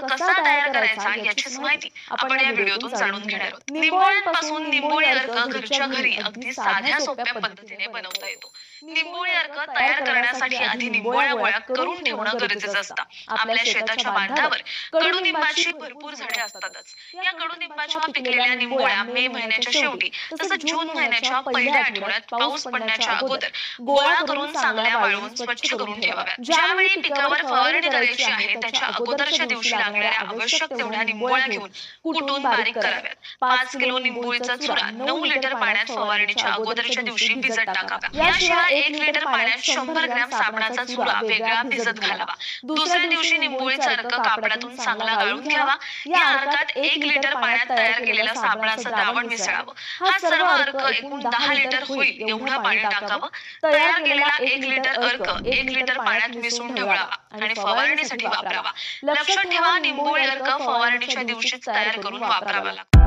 कसा तयार करायचा याचीच माहिती आपण या व्हिडिओतून जाणून घेणार आहोत। निंबोळ्यांपासून निंबोळी अर्क घरच्या घरी अगदी साध्या सोप्या पद्धतीने बनवता येतो। निंबोळी अर्क तयार करण्यासाठी आधी निंबोळ्या गोळा करून ठेवणं गरजेचं असतं। आपल्या शेताच्या बांधावर कडुनिंबाची भरपूर झाडे असतातच। या कडुनिंबाच्या पिकलेल्या निंबोळ्या मे महिन्याच्या शेवटी तसंच जून महिन्याच्या पहिल्या आठवड्यात पाऊस पडण्याच्या अगोदर गोळा करून चांगल्या वाळवून स्वच्छ करून ठेवाव्यात। ज्यावेळी पिकावर फवारणी करायची आहे त्याच्या अगोदरच्या दिवशी लागणाऱ्या आवश्यक तेवढ्या निंबोळ्या घेऊन कुटून बारीक कराव्यात। 5 किलो निंबोळीचा चुरा 9 लिटर पाण्यात फवारणीच्या अगोदरच्या दिवशी भिजत टाकावा। याशिवाय 1 लिटर पाण्यात 100 ग्रॅम साबणाचा चुरा वेगळा भिजत घालावा। दुसऱ्या दिवशी निंबोळीचा अर्क कापडातून चांगला गाळून घ्यावा। या अर्कात 1 लिटर पाण्यात तयार केलेलं साबणाचं द्रावण मिसळावं। हा सर्व अर्क एकूण 10 लिटर होईल एवढं पाणी टाकावं। तयार केलेला 1 लिटर अर्क 1 लिटर पाण्यात मिसळून ठेवावा आणि फवारणीसाठी वापरावा। लक्षात ठेवा, निंबोळी अर्क फवारणीच्या दिवशीच तयार करून वापरावा लागतो।